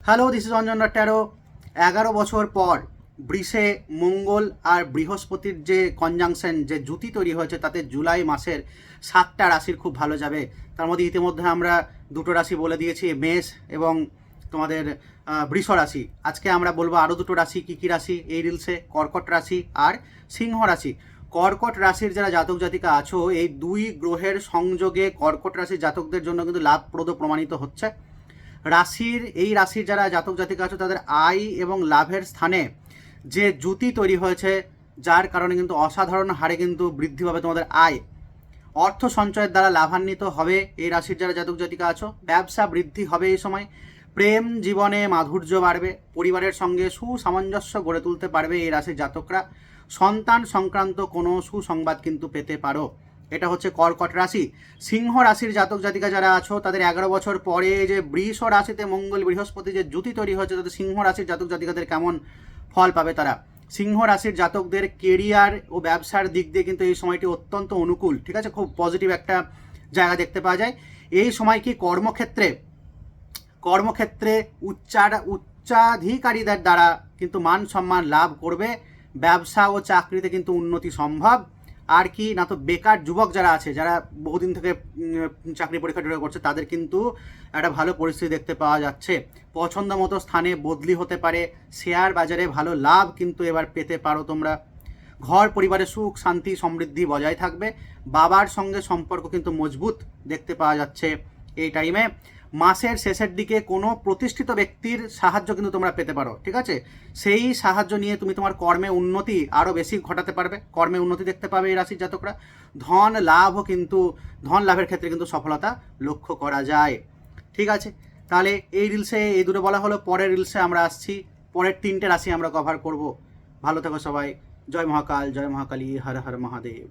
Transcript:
Hello, this is Anjan taro. 11 বছর পর বৃষে মঙ্গল আর বৃহস্পতির যে কনজাংশন, যে জুতি তৈরি হয়েছে, তাতে জুলাই মাসের 7টা রাশির খুব ভালো যাবে। তার মধ্যে ইতিমধ্যে আমরা দুটো রাশি বলে দিয়েছি, মেষ এবং তোমাদের বৃষ রাশি। আজকে আমরা বলবো আরও দুটো রাশি। কী কী রাশি এই রিলসে? কর্কট রাশি আর সিংহ রাশি। কর্কট রাশির যারা জাতক জাতিকা আছো, এই দুই গ্রহের সংযোগে কর্কট রাশির জাতকদের জন্য কিন্তু লাভপ্রদ প্রমাণিত হচ্ছে। এই রাশির যারা জাতক জাতিকা আছে, তাদের আয় এবং লাভের স্থানে যে জুতি তৈরি হয়েছে, যার কারণে কিন্তু অসাধারণ হারে কিন্তু বৃদ্ধি পাবে তোমাদের আয়। অর্থ সঞ্চয়ের দ্বারা লাভান্বিত হবে এই রাশির যারা জাতক জাতিকা আছো। ব্যবসা বৃদ্ধি হবে এই সময়। প্রেম জীবনে মাধুর্য বাড়বে। পরিবারের সঙ্গে সুসামঞ্জস্য গড়ে তুলতে পারবে এই রাশির জাতকরা। সন্তান সংক্রান্ত কোনো সুসংবাদ কিন্তু পেতে পারো। এটা হচ্ছে কর্কট রাশি। সিংহ রাশির জাতক জাতিকা যারা আছো, তাদের 11 বছর পরে যে বৃষ রাশিতে মঙ্গল বৃহস্পতি যে জুতি তৈরি হয়েছে, তাদের সিংহ রাশির জাতক জাতিকাদের কেমন ফল পাবে তারা। সিংহ রাশির জাতকদের কেরিয়ার ও ব্যবসার দিক দিয়ে কিন্তু এই সময়টি অত্যন্ত অনুকূল। ঠিক আছে, খুব পজিটিভ একটা জায়গা দেখতে পাওয়া যায় এই সময়। কি কর্মক্ষেত্রে উচ্চাধিকারীদের দ্বারা কিন্তু মান সম্মান লাভ করবে। ব্যবসা ও চাকরিতে কিন্তু উন্নতি সম্ভব। আর কি না, তো বেকার যুবক যারা আছে, যারা বহুদিন থেকে চাকরি পরীক্ষা করছে, তাদের কিন্তু একটা ভালো পরিস্থিতি দেখতে পাওয়া যাচ্ছে। পছন্দ মতো স্থানে বদলি হতে পারে। শেয়ার বাজারে ভালো লাভ কিন্তু এবার পেতে পারো তোমরা। ঘর পরিবারে সুখ শান্তি সমৃদ্ধি বজায় থাকবে। বাবার সঙ্গে সম্পর্ক কিন্তু মজবুত দেখতে পাওয়া যাচ্ছে এই টাইমে। মাসের শেষের দিকে কোনো প্রতিষ্ঠিত ব্যক্তির সাহায্য কিন্তু তোমরা পেতে পারো। ঠিক আছে, সেই সাহায্য নিয়ে তুমি তোমার কর্মে উন্নতি আরও বেশি ঘটাতে পারবে। কর্মে উন্নতি দেখতে পাবে এই রাশির জাতকরা। ধন লাভের ক্ষেত্রে কিন্তু সফলতা লক্ষ্য করা যায়। ঠিক আছে, তাহলে এই রিলসে এই দুটো বলা হলো। পরের রিলসে আমরা আসছি, পরের 3টে রাশি আমরা কভার করব। ভালো থেকো সবাই। জয় মহাকাল, জয় মহাকালী, হর হর মহাদেব।